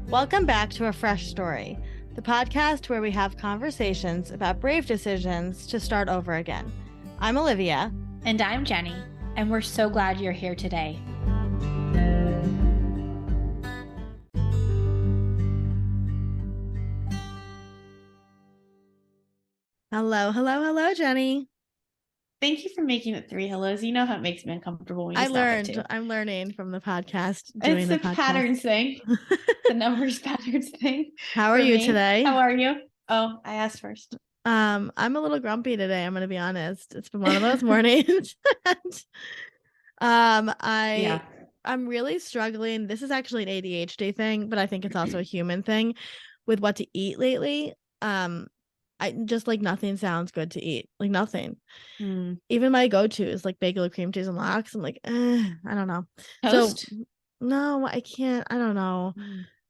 Welcome back to A Fresh Story, the podcast where we have conversations about brave decisions to start over again. I'm Olivia. And I'm Jenny, and we're so glad you're here today. Hello, Jenny. Thank you for making it 3 hellos. You know how it makes me uncomfortable when you stop it too. I'm learning from the podcast. It's the patterns thing. The numbers patterns thing. How are you today? How are you? Oh, I asked first. I'm a little grumpy today. I'm going to be honest. It's been one of those mornings. I'm really struggling. This is actually an ADHD thing, but I think it's also a human thing with what to eat lately. I just like nothing sounds good to eat, like nothing. Even my go-to is like bagel with cream cheese and lox. I'm like, I don't know. Toast? So no, I can't. I don't know.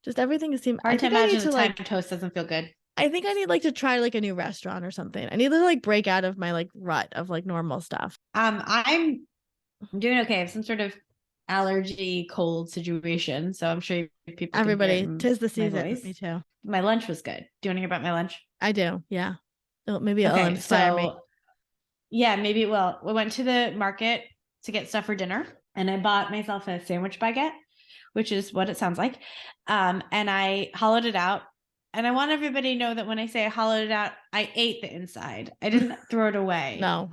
Just everything seems hard to imagine the time toast doesn't feel good. I think I need like to try like a new restaurant or something. I need to like break out of my like rut of like normal stuff. I'm doing okay. I have some sort of allergy cold situation, so I'm sure people. Everybody, 'tis the season. Me too. My lunch was good. Do you want to hear about my lunch? I do. Yeah. Maybe it'll inspire me. Yeah, maybe it will. We went to the market to get stuff for dinner, and I bought myself a sandwich baguette, which is what it sounds like. And I hollowed it out. And I want everybody to know that when I say I hollowed it out, I ate the inside. I didn't throw it away. No,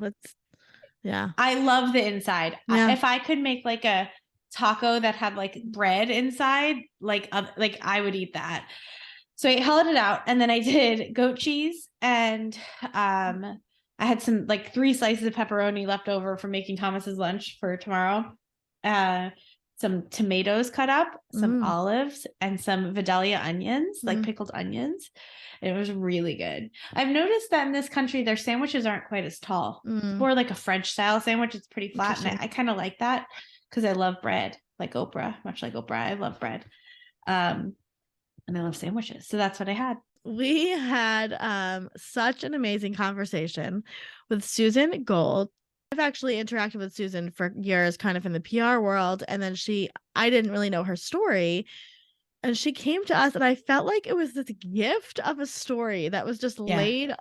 yeah. I love the inside. Yeah. If I could make like a taco that had like bread inside, like I would eat that. So I hollowed it out, and then I did goat cheese, and I had some like 3 slices of pepperoni left over from making Thomas's lunch for tomorrow. Some tomatoes cut up, some olives, and some Vidalia onions, like pickled onions. It was really good. I've noticed that in this country, their sandwiches aren't quite as tall. It's more like a French style sandwich. It's pretty flat. And I kind of like that because I love bread, like Oprah, much like Oprah. I love bread. And I love sandwiches. So that's what I had. We had such an amazing conversation with Susan Gold. I've actually interacted with Susan for years, kind of in the PR world. And then I didn't really know her story. And she came to us, and I felt like it was this gift of a story that was just laid.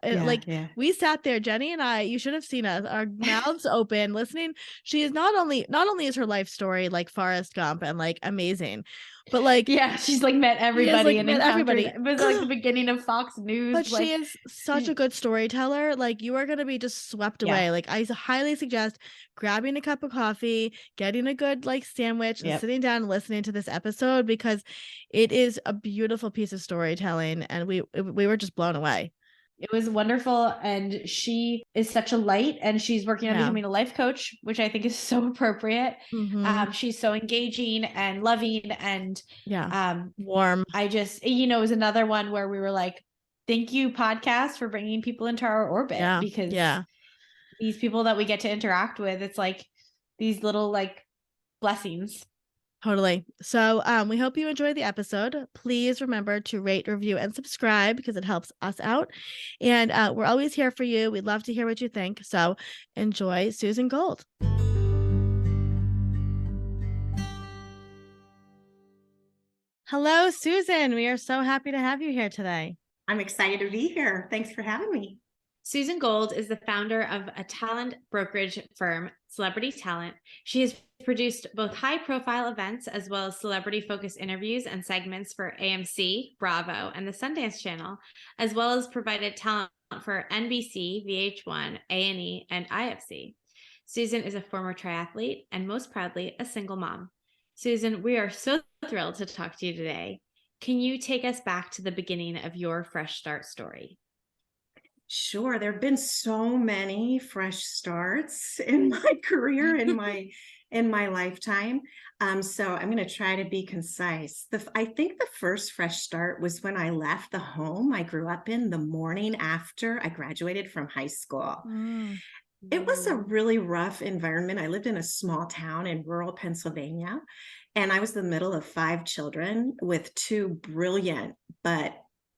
We sat there, Jenny and I, you should have seen us, our mouths open, listening. She is not only is her life story like Forrest Gump and like amazing, but like, yeah, she's like met everybody and everybody. It was like the beginning of Fox News. But she is such a good storyteller. Like, you are going to be just swept away. Like, I highly suggest grabbing a cup of coffee, getting a good like sandwich, and sitting down and listening to this episode, because it is a beautiful piece of storytelling, and we were just blown away. It was wonderful, and she is such a light, and she's working on becoming a life coach, which I think is so appropriate. She's so engaging and loving and warm. I just, it was another one where we were like, thank you, podcast, for bringing people into our orbit, because these people that we get to interact with, it's like these little like blessings. Totally. So we hope you enjoyed the episode. Please remember to rate, review, and subscribe, because it helps us out. And we're always here for you. We'd love to hear what you think. So enjoy Susan Gold. Hello, Susan. We are so happy to have you here today. I'm excited to be here. Thanks for having me. Susan Gold is the founder of a talent brokerage firm, Celebrity Talent. She has produced both high-profile events as well as celebrity-focused interviews and segments for AMC, Bravo, and the Sundance Channel, as well as provided talent for NBC, VH1, A&E, and IFC. Susan is a former triathlete and most proudly a single mom. Susan, we are so thrilled to talk to you today. Can you take us back to the beginning of your fresh start story? Sure. There have been so many fresh starts in my career, in my lifetime. So I'm going to try to be concise. I think the first fresh start was when I left the home I grew up in the morning after I graduated from high school. It was a really rough environment. I lived in a small town in rural Pennsylvania, and I was the middle of 5 children with 2 brilliant but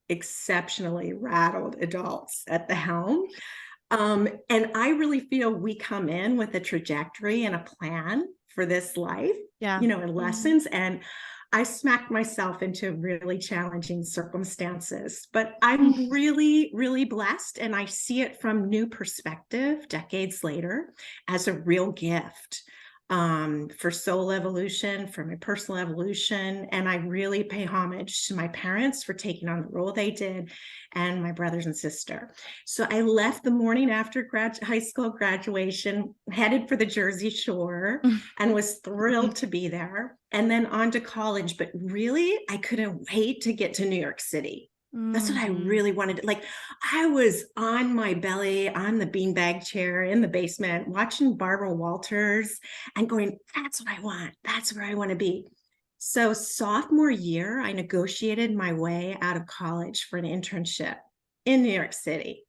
exceptionally rattled adults at the helm. And I really feel we come in with a trajectory and a plan for this life, and lessons. And I smacked myself into really challenging circumstances, but I'm really, really blessed. And I see it from new perspective decades later as a real gift for soul evolution, for my personal evolution. And I really pay homage to my parents for taking on the role they did, and my brothers and sister. So I left the morning after high school graduation, headed for the Jersey Shore, and was thrilled to be there. And then on to college. But really, I couldn't wait to get to New York City. That's what I really wanted. Like, I was on my belly on the beanbag chair in the basement watching Barbara Walters and going, that's what I want. That's where I want to be. So sophomore year, I negotiated my way out of college for an internship in New York City.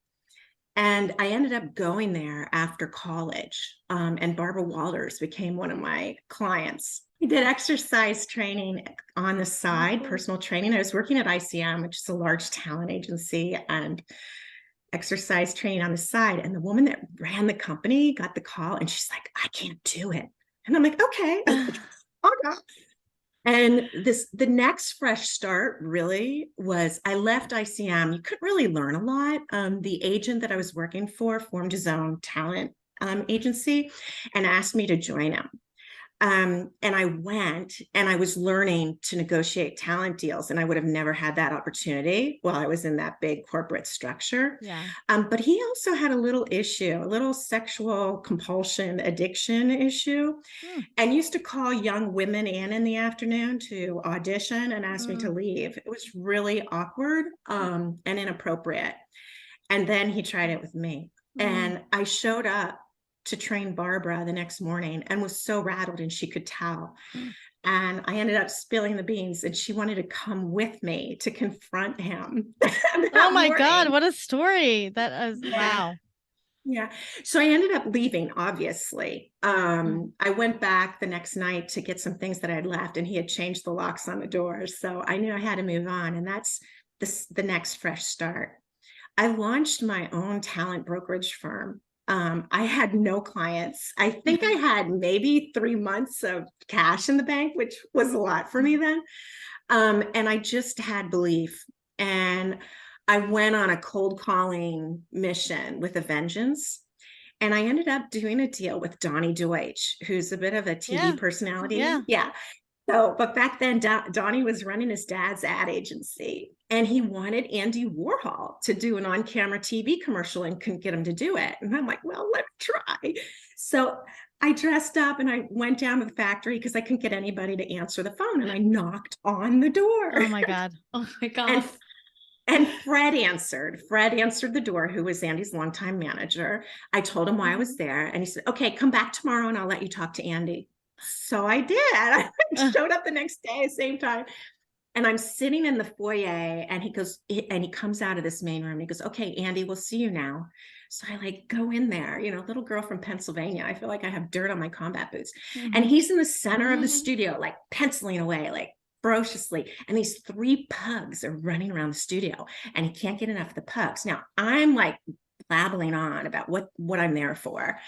And I ended up going there after college. And Barbara Walters became one of my clients. I did exercise training on the side, personal training. I was working at ICM, which is a large talent agency, and exercise training on the side. And the woman that ran the company got the call, and she's like, I can't do it. And I'm like, okay. And the next fresh start really was, I left ICM. You couldn't really learn a lot. The agent that I was working for formed his own talent agency and asked me to join him. And I went, and I was learning to negotiate talent deals, and I would have never had that opportunity while I was in that big corporate structure. Yeah. But he also had a little issue, a little sexual compulsion addiction issue, and used to call young women in the afternoon to audition and ask me to leave. It was really awkward and inappropriate. And then he tried it with me, and I showed up to train Barbara the next morning and was so rattled, and she could tell. And I ended up spilling the beans, and she wanted to come with me to confront him. Oh my God, what a story. That is, wow. Yeah. So I ended up leaving, obviously. I went back the next night to get some things that I had left, and he had changed the locks on the doors. So I knew I had to move on. And that's the next fresh start. I launched my own talent brokerage firm. I had no clients. I think I had maybe 3 months of cash in the bank, which was a lot for me then. And I just had belief. And I went on a cold calling mission with a vengeance. And I ended up doing a deal with Donnie Deutsch, who's a bit of a TV personality. Yeah. So, but back then, Donnie was running his dad's ad agency, and he wanted Andy Warhol to do an on-camera TV commercial and couldn't get him to do it. And I'm like, well, let me try. So I dressed up and I went down to the factory because I couldn't get anybody to answer the phone. And I knocked on the door. Oh my God. Oh my God. And Fred answered the door, who was Andy's longtime manager. I told him why I was there. And he said, okay, come back tomorrow and I'll let you talk to Andy. So I did. I showed up the next day, same time. And I'm sitting in the foyer, and he comes out of this main room and he goes, okay, Andy, we'll see you now. So I go in there, little girl from Pennsylvania. I feel like I have dirt on my combat boots. And he's in the center of the studio, penciling away, ferociously. And these 3 pugs are running around the studio, and he can't get enough of the pugs. Now I'm blabbling on about what I'm there for.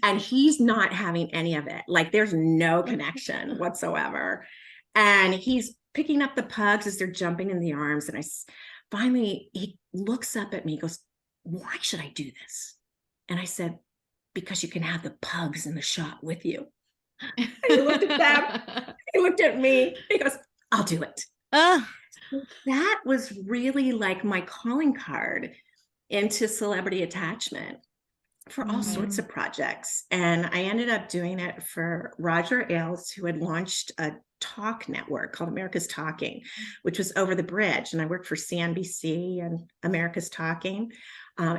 And he's not having any of it. There's no connection whatsoever. And he's picking up the pugs as they're jumping in the arms. And finally, he looks up at me, he goes, why should I do this? And I said, because you can have the pugs in the shot with you. And he looked at them, he looked at me, he goes, I'll do it. So that was really my calling card into celebrity attachment for all sorts of projects. And I ended up doing it for Roger Ailes, who had launched a talk network called America's Talking, which was over the bridge. And I worked for CNBC and America's Talking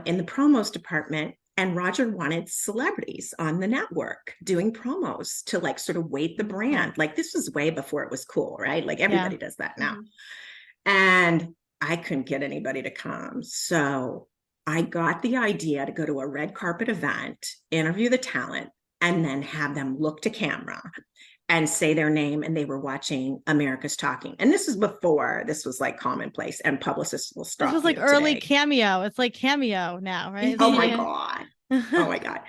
in the promos department. And Roger wanted celebrities on the network doing promos to sort of weight the brand. This was way before it was cool, right? Everybody does that now. And I couldn't get anybody to come. So I got the idea to go to a red carpet event, interview the talent, and then have them look to camera and say their name, and they were watching America's Talking. And this is before this was commonplace, and publicists will start. This was early Cameo. It's Cameo now, right? Oh my God. Oh my God.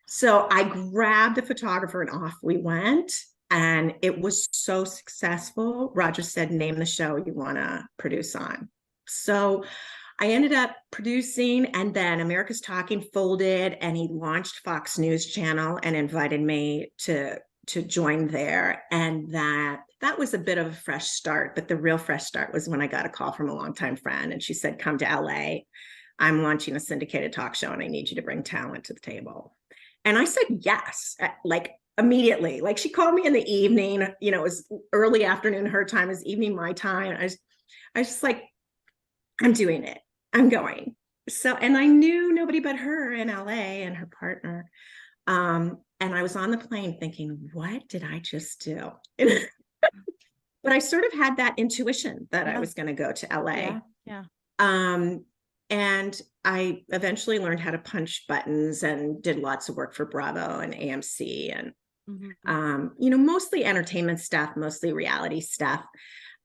So I grabbed a photographer and off we went. And it was so successful. Roger said, name the show you want to produce on. So I ended up producing, and then America's Talking folded, and he launched Fox News Channel and invited me to join there. And that was a bit of a fresh start, but the real fresh start was when I got a call from a longtime friend, and she said, come to LA. I'm launching a syndicated talk show and I need you to bring talent to the table. And I said yes, like immediately. Like she called me in the evening, it was early afternoon her time, it was evening my time. I was just like, I'm doing it. I'm going. So, and I knew nobody but her in LA and her partner. And I was on the plane thinking, what did I just do? But I sort of had that intuition that I was going to go to LA. Yeah. And I eventually learned how to punch buttons and did lots of work for Bravo and AMC and, mostly entertainment stuff, mostly reality stuff.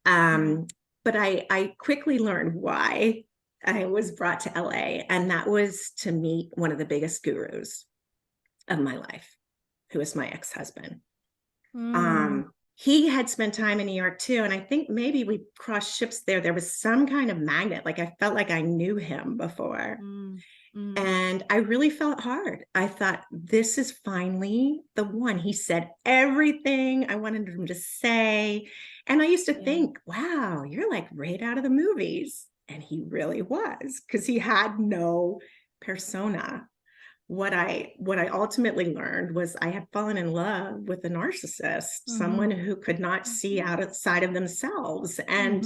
But I quickly learned why I was brought to LA. And that was to meet one of the biggest gurus of my life, who was my ex-husband. He had spent time in New York too. And I think maybe we crossed ships there. There was some kind of magnet. Like I felt like I knew him before. And I really felt hard. I thought, this is finally the one. He said everything I wanted him to say. And I used to think, wow, you're like right out of the movies. And he really was, because he had no persona. What I ultimately learned was I had fallen in love with a narcissist, someone who could not see outside of themselves. And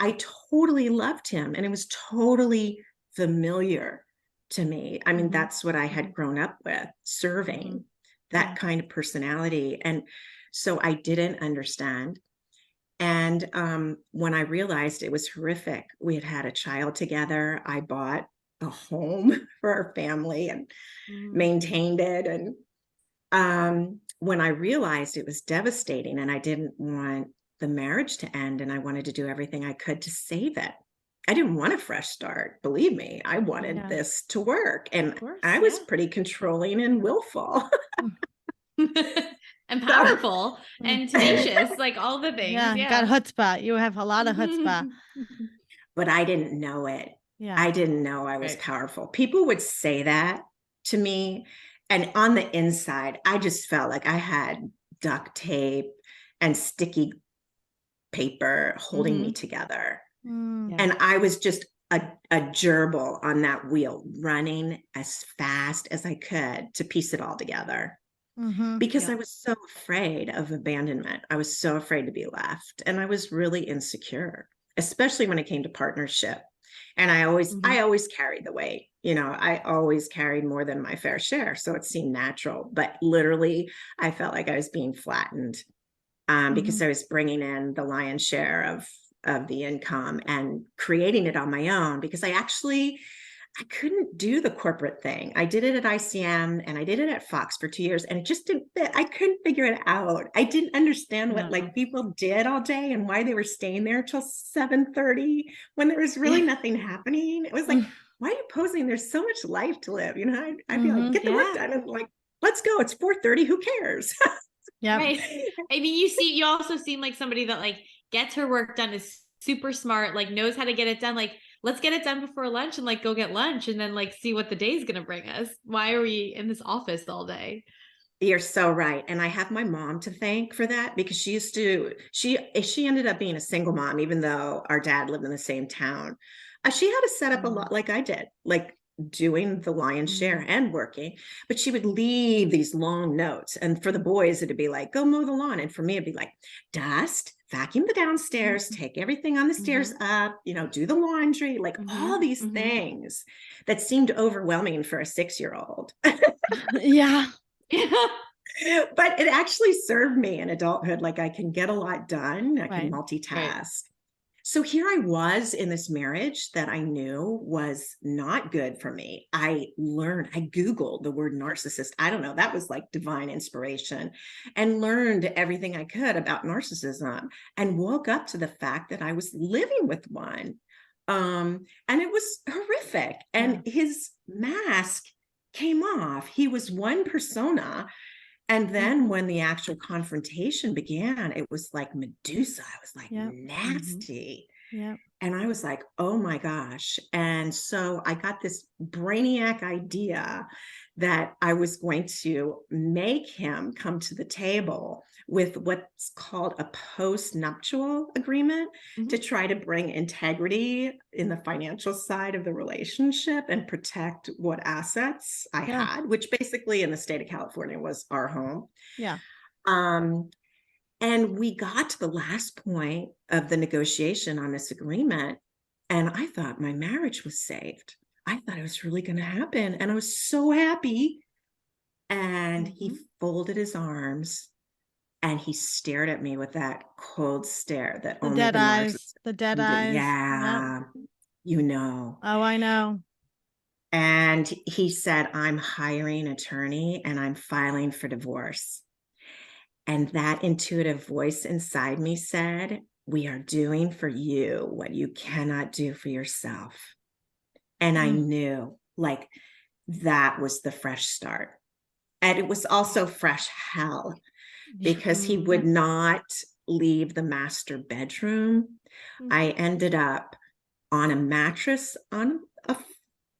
I totally loved him. And it was totally familiar to me. I mean, that's what I had grown up with, serving that kind of personality. And so I didn't understand. And when I realized it was horrific, we had had a child together. I bought a home for our family and maintained it. And when I realized it was devastating and I didn't want the marriage to end and I wanted to do everything I could to save it. I didn't want a fresh start. Believe me, I wanted this to work. And I was pretty controlling and willful. And powerful and tenacious, like all the things. Yeah, got chutzpah. You have a lot of chutzpah. But I didn't know it. Yeah. I didn't know I was powerful. People would say that to me. And on the inside, I just felt like I had duct tape and sticky paper holding me together. And I was just a gerbil on that wheel, running as fast as I could to piece it all together. Because I was so afraid of abandonment. I was so afraid to be left. And I was really insecure, especially when it came to partnership. And I always carried the weight. I always carried more than my fair share. So it seemed natural, but literally I felt like I was being flattened because I was bringing in the lion's share of the income and creating it on my own, because I couldn't do the corporate thing. I did it at ICM and I did it at Fox for 2 years and it just didn't fit. I couldn't figure it out. I didn't understand what like people did all day and why they were staying there till 7:30 when there was really nothing happening. It was like, why are you posing? There's so much life to live. I'd be like, get the work done. And like, let's go. It's 4:30. Who cares? Right. I mean, you also seem like somebody that like gets her work done, is super smart, like knows how to get it done. Like, let's get it done before lunch and like go get lunch and then like see what the day is going to bring us. Why are we in this office all day? You're so right. And I have my mom to thank for that, because she ended up being a single mom, even though our dad lived in the same town. She had to set up a lot like I did, like doing the lion's share and working, but she would leave these long notes. And for the boys, it'd be like, go mow the lawn. And for me, it'd be like, dust, vacuum the downstairs, take everything on the stairs up, do the laundry, like all these things that seemed overwhelming for a 6-year-old. Yeah. But it actually served me in adulthood. Like I can get a lot done. I can multitask. So here I was in this marriage that I knew was not good for me. I Googled the word narcissist. I don't know, that was like divine inspiration, and learned everything I could about narcissism and woke up to the fact that I was living with one. And it was horrific. And his mask came off. He was one persona. And then when the actual confrontation began, it was like Medusa. I was like, nasty. Yeah. And I was like, oh my gosh. And so I got this brainiac idea that I was going to make him come to the table with what's called a post-nuptial agreement to try to bring integrity in the financial side of the relationship and protect what assets I had, which basically in the state of California was our home. Yeah. And we got to the last point of the negotiation on this agreement, and I thought my marriage was saved. I thought it was really going to happen, and I was so happy. And he folded his arms, and he stared at me with that cold stare that only the narcissist. The dead eyes. Yeah, you know. Oh, I know. And he said, I'm hiring an attorney and I'm filing for divorce. And that intuitive voice inside me said, we are doing for you what you cannot do for yourself. And I knew like that was the fresh start. And it was also fresh hell because he would not leave the master bedroom. I ended up on a mattress on a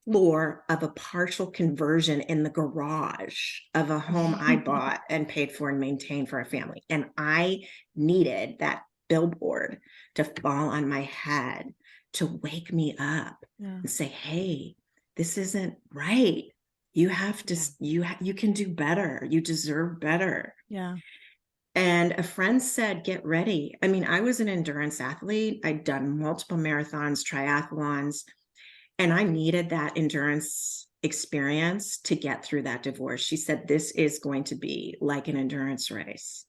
floor of a partial conversion in the garage of a home I bought and paid for and maintained for our family. And I needed that billboard to fall on my head to wake me up and say, hey, this isn't right. You have to, you can do better. You deserve better. Yeah. And a friend said, get ready. I mean, I was an endurance athlete. I'd done multiple marathons, triathlons, and I needed that endurance experience to get through that divorce. She said, this is going to be like an endurance race.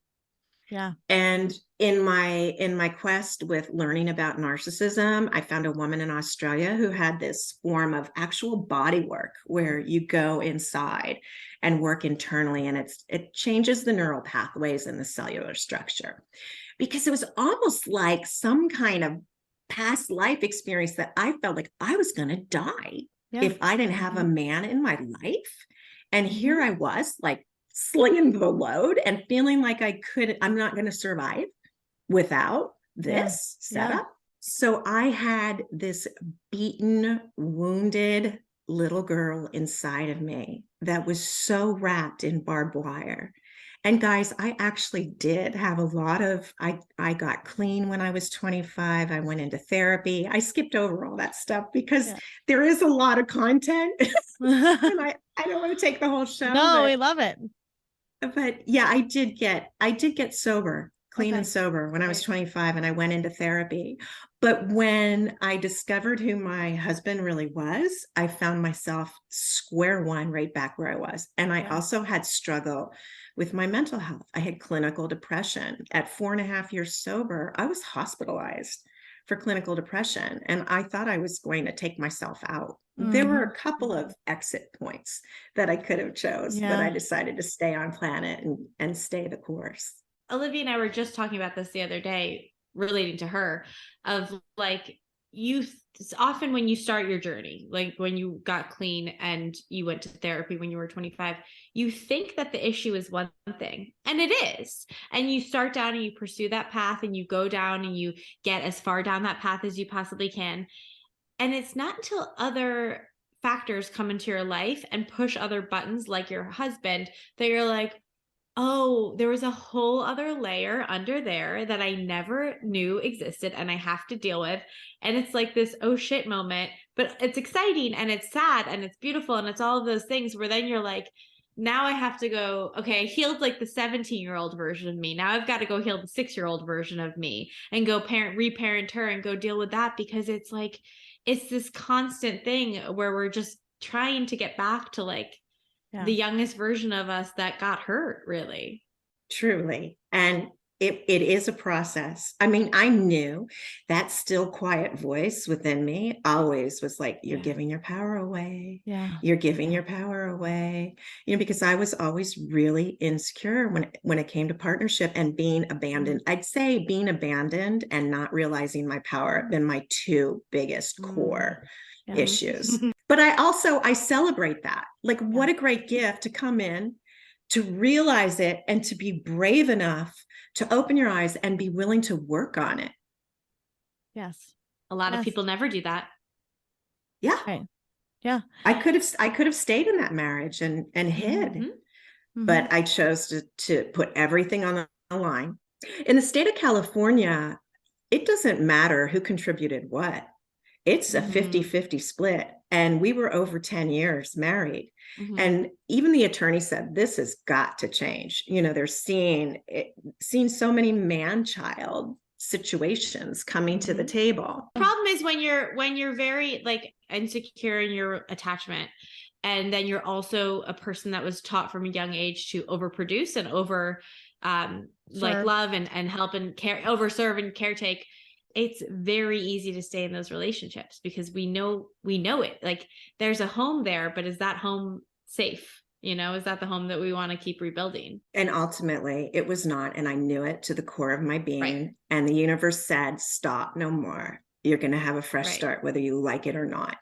Yeah. And in my quest with learning about narcissism, I found a woman in Australia who had this form of actual body work where you go inside and work internally, and it changes the neural pathways and the cellular structure, because it was almost like some kind of past life experience that I felt like I was going to die if I didn't have a man in my life. And here I was like slinging the load and feeling like I'm not going to survive without this setup. So I had this beaten, wounded little girl inside of me that was so wrapped in barbed wire. And guys, I actually did have a lot of, I got clean when I was 25. I went into therapy. I skipped over all that stuff because there is a lot of content. And I don't want to take the whole show. No, we love it. But yeah, I did get sober, clean and sober when I was 25, and I went into therapy. But when I discovered who my husband really was, I found myself square one right back where I was. And I also had struggle with my mental health. I had clinical depression. At 4.5 years sober, I was hospitalized for clinical depression. And I thought I was going to take myself out. There were a couple of exit points that I could have chose, but I decided to stay on planet and stay the course. Olivia and I were just talking about this the other day, relating to her, of like, often when you start your journey, like when you got clean and you went to therapy when you were 25, you think that the issue is one thing, and it is. And you start down and you pursue that path and you go down and you get as far down that path as you possibly can. And it's not until other factors come into your life and push other buttons, like your husband, that you're like, oh, there was a whole other layer under there that I never knew existed and I have to deal with. And it's like this, oh shit moment, but it's exciting and it's sad and it's beautiful and it's all of those things where then you're like, now I have to go, okay, I healed like the 17-year-old version of me. Now I've got to go heal the 6-year-old version of me and go reparent her and go deal with that, because it's like, it's this constant thing where we're just trying to get back to like the youngest version of us that got hurt, really. Truly. And it is a process. I mean, I knew that still quiet voice within me always was like, you're giving your power away. You're giving your power away, because I was always really insecure when it came to partnership and being abandoned. I'd say being abandoned and not realizing my power have been my two biggest core issues. But I celebrate that. Like, what a great gift to come in to realize it and to be brave enough to open your eyes and be willing to work on it. Yes. A lot of Yes. people never do that. Yeah. Right. Yeah. I could have stayed in that marriage and hid, Mm-hmm. but I chose to put everything on the line. In the state of California, it doesn't matter who contributed what. It's a 50-50 split. And we were over 10 years married. And even the attorney said, this has got to change. You know, they're seeing so many man-child situations coming to the table. The problem is when you're very like insecure in your attachment, and then you're also a person that was taught from a young age to overproduce and over like love and help and care, overserve and caretake. It's very easy to stay in those relationships because we know it. Like there's a home there, but is that home safe? You know, is that the home that we want to keep rebuilding? And ultimately it was not. And I knew it to the core of my being. Right. And the universe said, stop, no more. You're going to have a fresh start, whether you like it or not.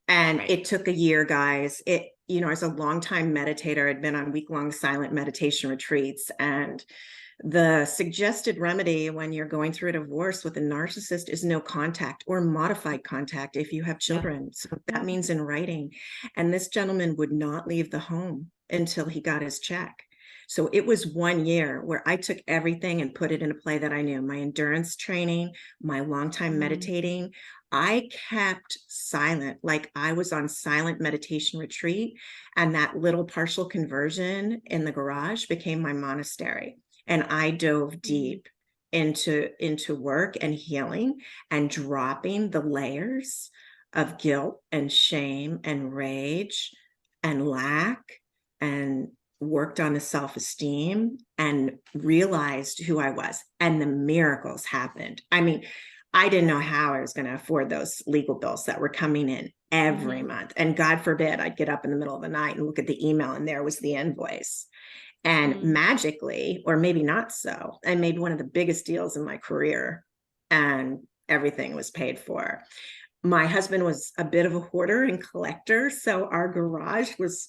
And it took a year, guys. You know, as a longtime meditator, I'd been on week-long silent meditation retreats, and the suggested remedy when you're going through a divorce with a narcissist is no contact or modified contact if you have children. So that means in writing. And this gentleman would not leave the home until he got his check. So it was 1 year where I took everything and put it into play that I knew. My endurance training, my longtime meditating. I kept silent, like I was on silent meditation retreat, and that little partial conversion in the garage became my monastery. And I dove deep into work and healing and dropping the layers of guilt and shame and rage and lack, and worked on the self-esteem and realized who I was. And the miracles happened. I mean, I didn't know how I was going to afford those legal bills that were coming in every month. And God forbid I'd get up in the middle of the night and look at the email and there was the invoice. And magically, or maybe not so, I made one of the biggest deals in my career and everything was paid for. My husband was a bit of a hoarder and collector. So our garage was,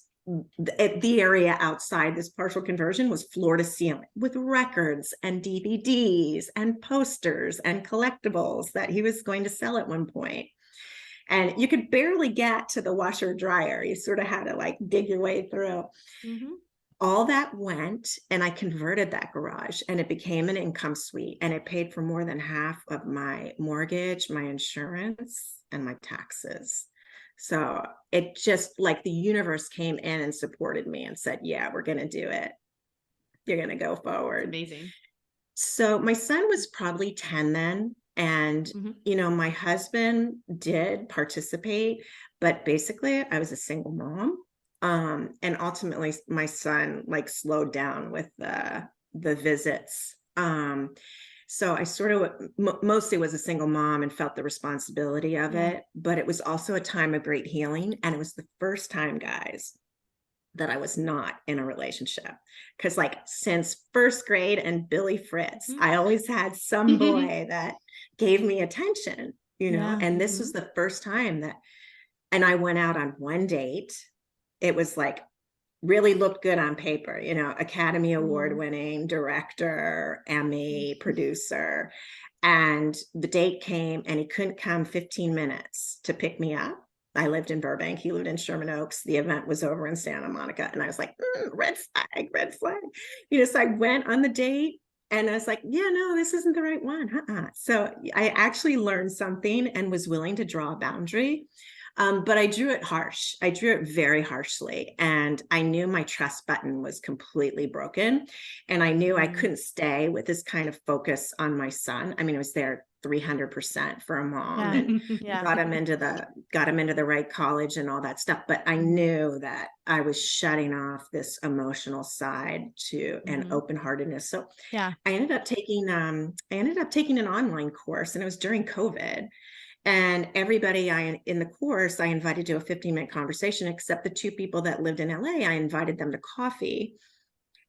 the area outside this partial conversion was floor to ceiling with records and DVDs and posters and collectibles that he was going to sell at one point. And you could barely get to the washer dryer. You sort of had to like dig your way through. All that went, and I converted that garage and it became an income suite, and it paid for more than half of my mortgage, my insurance, and my taxes. So it just like the universe came in and supported me and said, yeah, we're going to do it. You're going to go forward. Amazing. So my son was probably 10 then. And, you know, my husband did participate, but basically I was a single mom. And ultimately my son like slowed down with the visits. So I sort of mostly was a single mom and felt the responsibility of it, but it was also a time of great healing. And it was the first time, guys, that I was not in a relationship. Because like since first grade and Billy Fritz, I always had some boy that gave me attention, you know, and this was the first time that, and I went out on one date. It was like, really looked good on paper, you know, Academy Award winning director, Emmy producer. And the date came and he couldn't come 15 minutes to pick me up. I lived in Burbank. He lived in Sherman Oaks. The event was over in Santa Monica. And I was like, red flag, red flag. You know, so I went on the date and I was like, yeah, no, this isn't the right one. So I actually learned something and was willing to draw a boundary. But I drew it harsh. I drew it very harshly. And I knew my trust button was completely broken. And I knew I couldn't stay with this kind of focus on my son. I mean, it was there 300% for a mom and got him into the right college and all that stuff. But I knew that I was shutting off this emotional side to an open-heartedness. So I ended up taking an online course, and it was during COVID. And everybody in the course, I invited to a 15-minute conversation, except the two people that lived in LA, I invited them to coffee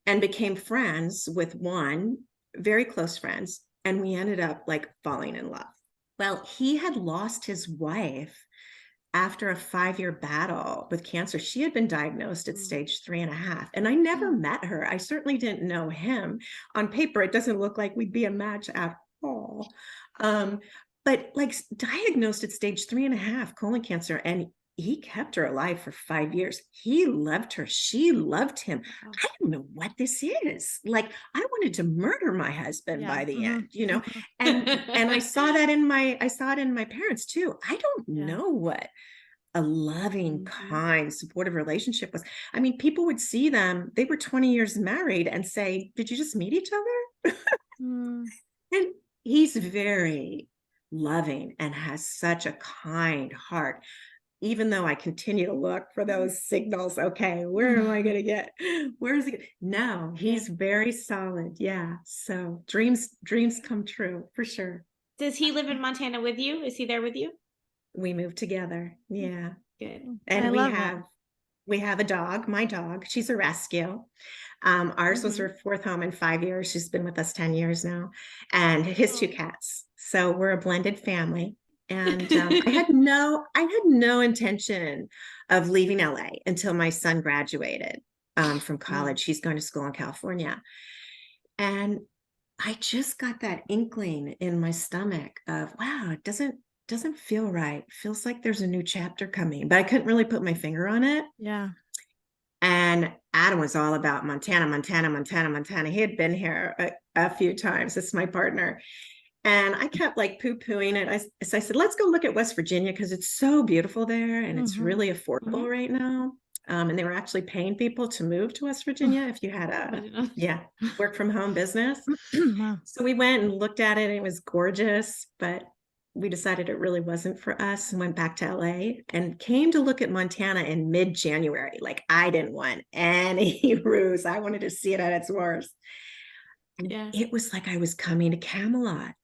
and became friends with one, very close friends. And we ended up like falling in love. Well, he had lost his wife after a 5-year battle with cancer. She had been diagnosed at stage 3.5, and I never met her. I certainly didn't know him. On paper, it doesn't look like we'd be a match at all. But like diagnosed at stage 3.5 colon cancer, and he kept her alive for 5 years. He loved her. She loved him. I don't know what this is. Like, I wanted to murder my husband by the end, you know? And I saw that I saw it in my parents too. I don't know what a loving, kind, supportive relationship was. I mean, people would see them, they were 20 years married, and say, did you just meet each other? And he's very loving and has such a kind heart. Even though I continue to look for those signals, okay, where am I going to get? Where is it? No, he's very solid. Yeah. So dreams come true for sure. Does he live in Montana with you? Is he there with you? We moved together. Yeah. Good. And we have a dog, my dog. She's a rescue. Ours was her 4th home in 5 years. She's been with us 10 years now, and his 2 cats. So we're a blended family. And I had no intention of leaving LA until my son graduated from college. He's going to school in California. And I just got that inkling in my stomach of, wow, it doesn't feel right. It feels like there's a new chapter coming, but I couldn't really put my finger on it. Yeah. And Adam was all about Montana. He had been here a few times. It's my partner. And I kept like poo-pooing it. So I said, let's go look at West Virginia because it's so beautiful there and it's really affordable right now. And they were actually paying people to move to West Virginia if you had a work from home business. Wow. So we went and looked at it, and it was gorgeous, but we decided it really wasn't for us and went back to LA and came to look at Montana in mid-January. Like, I didn't want any ruse. I wanted to see it at its worst. And it was like I was coming to Camelot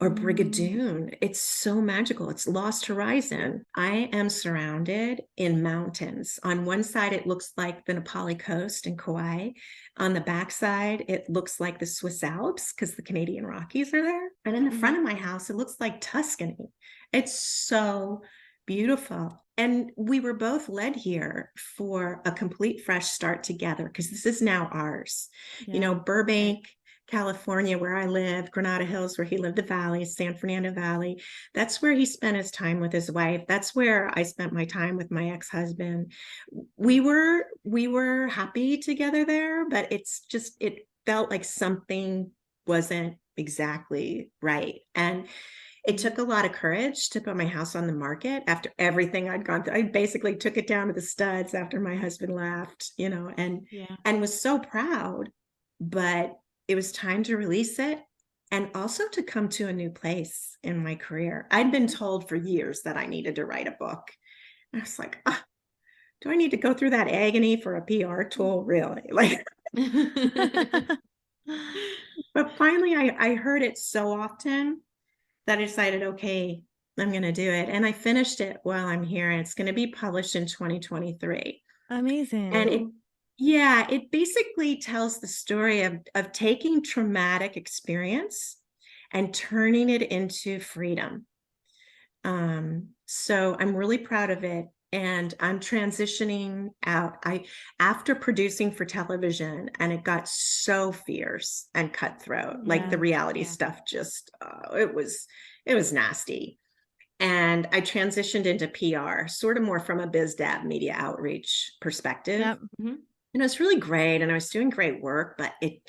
or Brigadoon. It's so magical. It's Lost Horizon. I am surrounded in mountains. On one side, it looks like the Nepali coast in Kauai. On the backside, it looks like the Swiss Alps because the Canadian Rockies are there. And in the front of my house, it looks like Tuscany. It's so beautiful. And we were both led here for a complete fresh start together because this is now ours. You know, Burbank, California, where I lived, Granada Hills, where he lived, the valley, San Fernando Valley. That's where he spent his time with his wife. That's where I spent my time with my ex-husband. We were happy together there, but it felt like something wasn't exactly right. And it took a lot of courage to put my house on the market after everything I'd gone through. I basically took it down to the studs after my husband left, you know, and was so proud, but it was time to release it and also to come to a new place in my career. I'd been told for years that I needed to write a book. And I was like, do I need to go through that agony for a PR tool? Really? Like, but finally I heard it so often that I decided, okay, I'm going to do it. And I finished it while I'm here. And it's going to be published in 2023. Amazing. And it basically tells the story of taking traumatic experience and turning it into freedom. So I'm really proud of it. And I'm transitioning out. After producing for television, and it got so fierce and cutthroat, like the reality stuff just, it was nasty. And I transitioned into PR, sort of more from a biz dev media outreach perspective. Yep. And it was really great. And I was doing great work, but it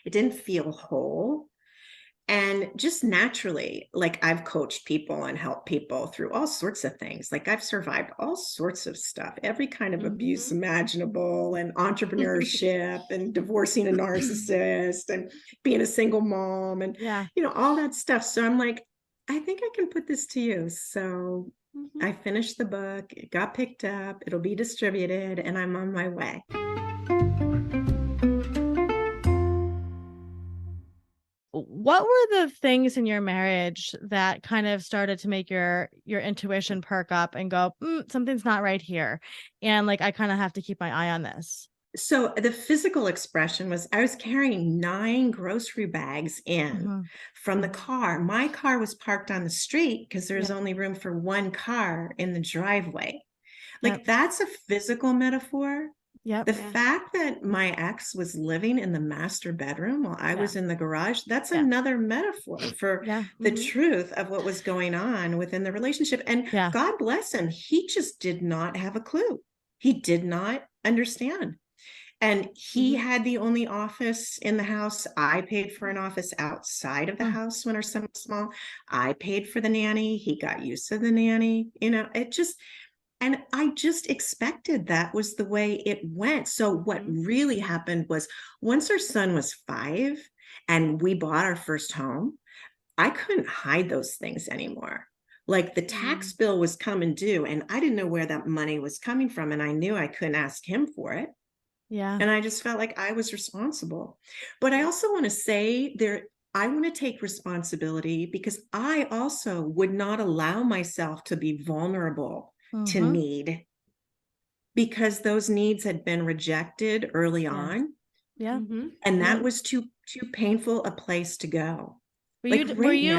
didn't feel whole. And just naturally, like, I've coached people and helped people through all sorts of things. Like, I've survived all sorts of stuff, every kind of abuse imaginable, and entrepreneurship and divorcing a narcissist and being a single mom and, you know, all that stuff. So I'm like, I think I can put this to use. So I finished the book, it got picked up, it'll be distributed, and I'm on my way. What were the things in your marriage that kind of started to make your intuition perk up and go, something's not right here, and like, I kind of have to keep my eye on this? So the physical expression was I was carrying 9 grocery bags in from the car. My car was parked on the street because there's only room for one car in the driveway. Like that's a physical metaphor. The fact that my ex was living in the master bedroom while I was in the garage, that's another metaphor for the truth of what was going on within the relationship. And God bless him, he just did not have a clue. He did not understand. And he had the only office in the house. I paid for an office outside of the house when our son was small. I paid for the nanny. He got used to the nanny. You know, it just, and I just expected that was the way it went. So what really happened was once our son was 5 and we bought our first home, I couldn't hide those things anymore. Like the tax bill was coming due and I didn't know where that money was coming from. And I knew I couldn't ask him for it. Yeah. And I just felt like I was responsible. But I also want to say I want to take responsibility because I also would not allow myself to be vulnerable to need because those needs had been rejected early on. Yeah. And that was too painful a place to go. Were you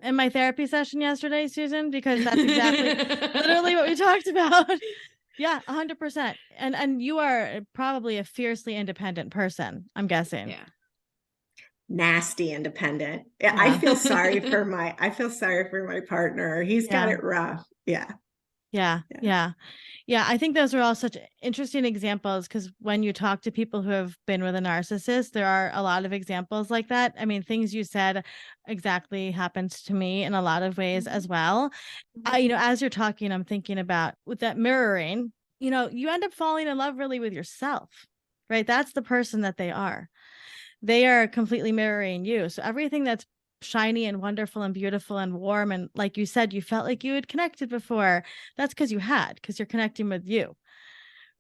in my therapy session yesterday, Susan? Because that's exactly literally what we talked about. Yeah, 100%. And you are probably a fiercely independent person, I'm guessing. Yeah. Nasty independent. Yeah. I feel sorry for my partner. He's got it rough. Yeah. Yeah. I think those are all such interesting examples because when you talk to people who have been with a narcissist, there are a lot of examples like that. I mean, things you said exactly happened to me in a lot of ways as well. As you're talking, I'm thinking about with that mirroring, you end up falling in love really with yourself, right? That's the person that they are. They are completely mirroring you. So everything that's shiny and wonderful and beautiful and warm, and like you said, you felt like you had connected before, that's because you're connecting with you.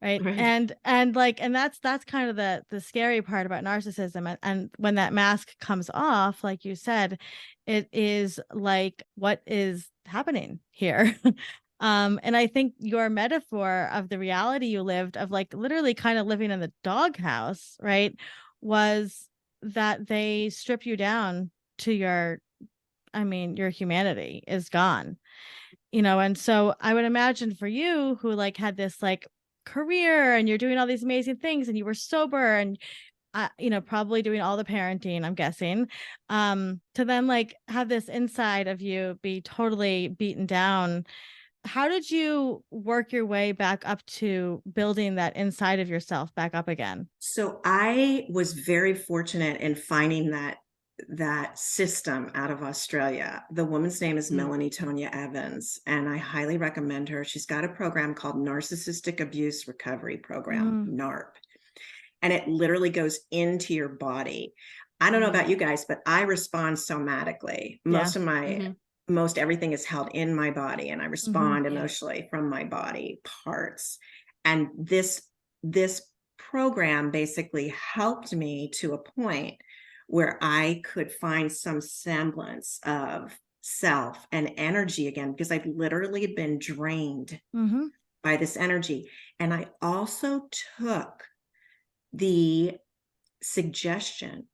Right. And that's kind of the scary part about narcissism. And when that mask comes off, like you said, it is like, what is happening here? And I think your metaphor of the reality you lived of like literally kind of living in the doghouse, right, was that they strip you down to your humanity is gone, and so I would imagine for you who like had this like career and you're doing all these amazing things and you were sober and probably doing all the parenting, I'm guessing, to then like have this inside of you be totally beaten down. How did you work your way back up to building that inside of yourself back up again? So I was very fortunate in finding that system out of Australia. The woman's name is Melanie Tonia Evans, and I highly recommend her. She's got a program called Narcissistic Abuse Recovery Program, NARP, and it literally goes into your body. I don't know about you guys, but I respond somatically. Most everything is held in my body, and I respond emotionally from my body parts. And this program basically helped me to a point where I could find some semblance of self and energy again, because I've literally been drained by this energy. And I also took the suggestion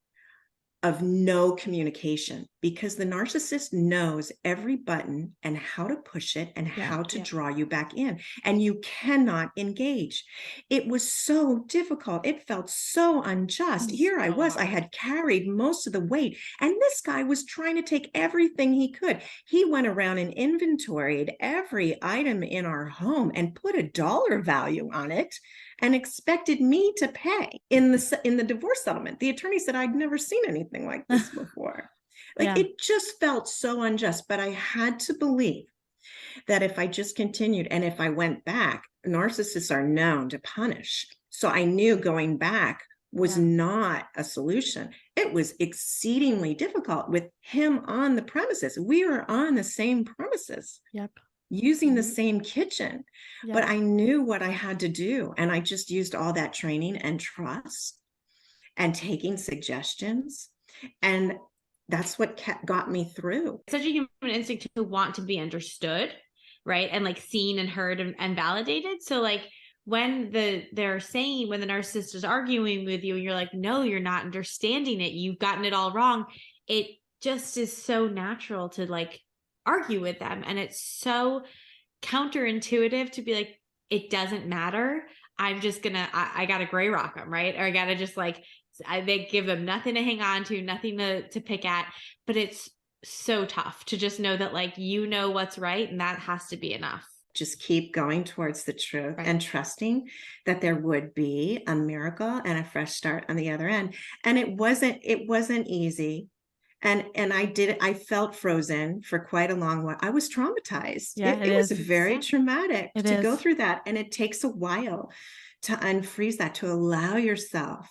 of no communication, because the narcissist knows every button and how to push it and how to draw you back in, and you cannot engage. It was so difficult. It felt so unjust. Here I was, I had carried most of the weight, and this guy was trying to take everything he could. He went around and inventoried every item in our home and put a dollar value on it and expected me to pay in the divorce settlement. The attorney said I'd never seen anything like this before. It just felt so unjust, but I had to believe that if I just continued and if I went back, narcissists are known to punish. So I knew going back was not a solution. It was exceedingly difficult with him on the premises. We were on the same premises. Using the same kitchen, but I knew what I had to do. And I just used all that training and trust and taking suggestions. And that's what got me through. It's such a human instinct to want to be understood, right? And like seen and heard and validated. So like when they're saying, when the narcissist is arguing with you and you're like, no, you're not understanding it, you've gotten it all wrong, it just is so natural to like argue with them. And it's so counterintuitive to be like, it doesn't matter. I'm just gonna, I gotta gray rock them, right? Or I gotta just like, they give them nothing to hang on to, nothing to pick at. But it's so tough to just know that like, you know what's right, and that has to be enough. Just keep going towards the truth Right. and trusting that there would be a miracle and a fresh start on the other end. And it wasn't easy. And I felt frozen for quite a long while. I was traumatized. Yeah, It was very traumatic It to go is. through that. And it takes a while to unfreeze that, to allow yourself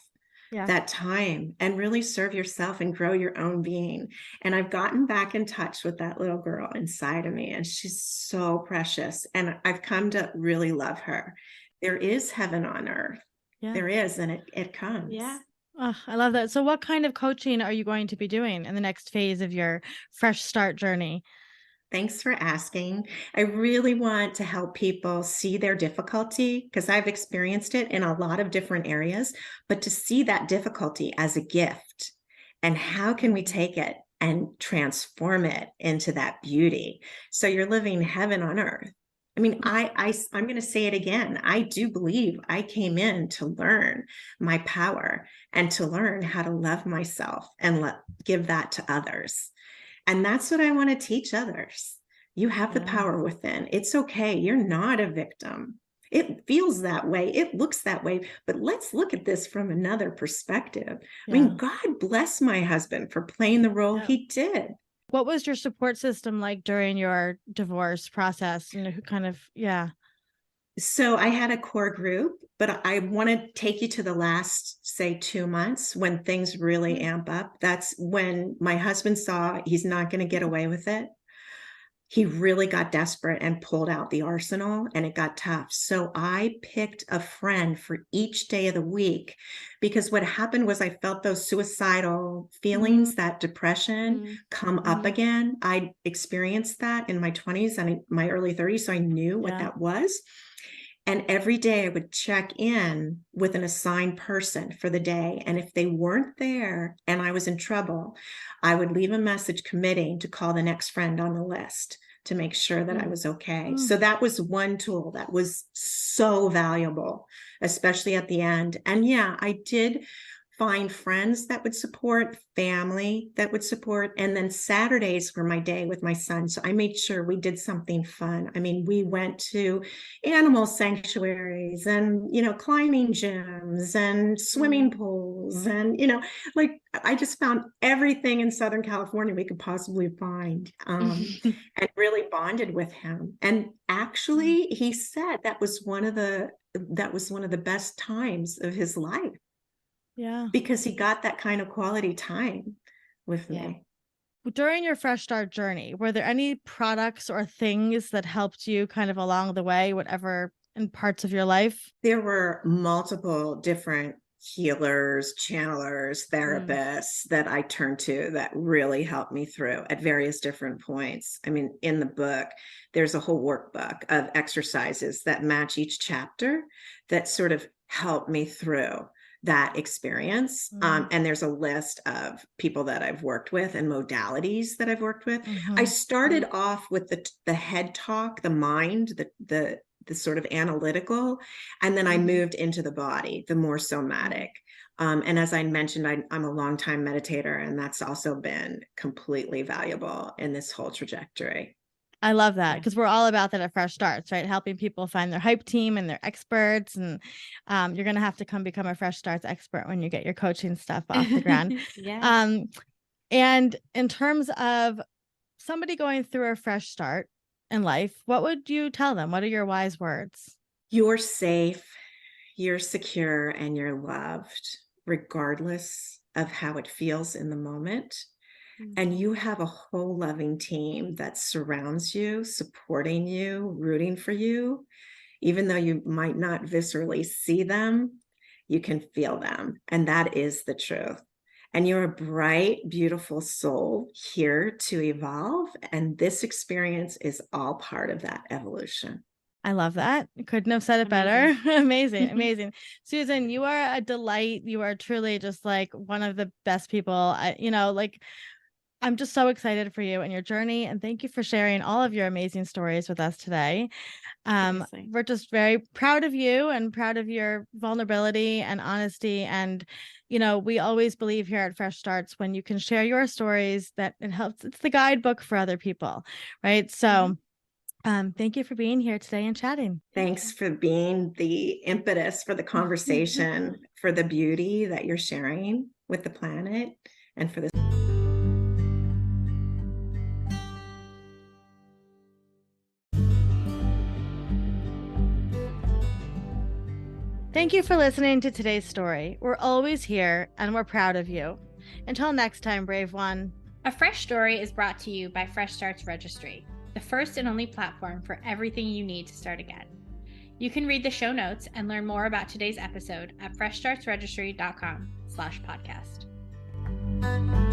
Yeah. that time and really serve yourself and grow your own being. And I've gotten back in touch with that little girl inside of me, and she's so precious. And I've come to really love her. There is heaven on earth. Yeah. There is, and it comes. Yeah. Oh, I love that. So what kind of coaching are you going to be doing in the next phase of your fresh start journey? Thanks for asking. I really want to help people see their difficulty, because I've experienced it in a lot of different areas, but to see that difficulty as a gift, and how can we take it and transform it into that beauty? So you're living heaven on earth. I mean, I'm going to say it again. I do believe I came in to learn my power and to learn how to love myself and give that to others. And that's what I want to teach others. You have the power within. It's okay. You're not a victim. It feels that way. It looks that way. But let's look at this from another perspective. I mean, God bless my husband for playing the role he did. What was your support system like during your divorce process? You know, who kind of, So I had a core group, but I want to take you to the last, say, 2 months when things really amp up. That's when my husband saw he's not going to get away with it. He really got desperate and pulled out the arsenal, and it got tough. So I picked a friend for each day of the week, because what happened was I felt those suicidal feelings, that depression come up again. I experienced that in my 20s and my early 30s, so I knew what that was. And every day I would check in with an assigned person for the day. And if they weren't there and I was in trouble, I would leave a message committing to call the next friend on the list to make sure that I was okay. So that was one tool that was so valuable, especially at the end. And yeah, I did find friends that would support, family that would support. And then Saturdays were my day with my son. So I made sure we did something fun. I mean, we went to animal sanctuaries and, climbing gyms and swimming pools. And, like I just found everything in Southern California we could possibly find, and really bonded with him. And actually, he said that was one of the best times of his life. Yeah. Because he got that kind of quality time with me. During your fresh start journey, were there any products or things that helped you kind of along the way, whatever in parts of your life? There were multiple different healers, channelers, therapists that I turned to that really helped me through at various different points. I mean, in the book, there's a whole workbook of exercises that match each chapter that sort of helped me through that experience. And there's a list of people that I've worked with and modalities that I've worked with. I started off with the head talk, the mind, the sort of analytical, and then I moved into the body, the more somatic. And as I mentioned, I'm a longtime meditator, and that's also been completely valuable in this whole trajectory. I love that, because we're all about that at Fresh Starts, right? Helping people find their hype team and their experts. And you're going to have to become a Fresh Starts expert when you get your coaching stuff off the ground. And in terms of somebody going through a fresh start in life, what would you tell them? What are your wise words? You're safe, you're secure, and you're loved, regardless of how it feels in the moment. And you have a whole loving team that surrounds you, supporting you, rooting for you. Even though you might not viscerally see them, you can feel them. And that is the truth. And you're a bright, beautiful soul here to evolve. And this experience is all part of that evolution. I love that. Couldn't have said it better. Amazing. Amazing. Susan, you are a delight. You are truly just like one of the best people. I'm just so excited for you and your journey. And thank you for sharing all of your amazing stories with us today. We're just very proud of you and proud of your vulnerability and honesty. And, we always believe here at Fresh Starts, when you can share your stories, that it helps. It's the guidebook for other people. Right. So thank you for being here today and chatting. Thanks for being the impetus for the conversation, for the beauty that you're sharing with the planet, and for this. Thank you for listening to today's story. We're always here and we're proud of you. Until next time, brave one. A Fresh Story is brought to you by Fresh Starts Registry, the first and only platform for everything you need to start again. You can read the show notes and learn more about today's episode at freshstartsregistry.com/podcast.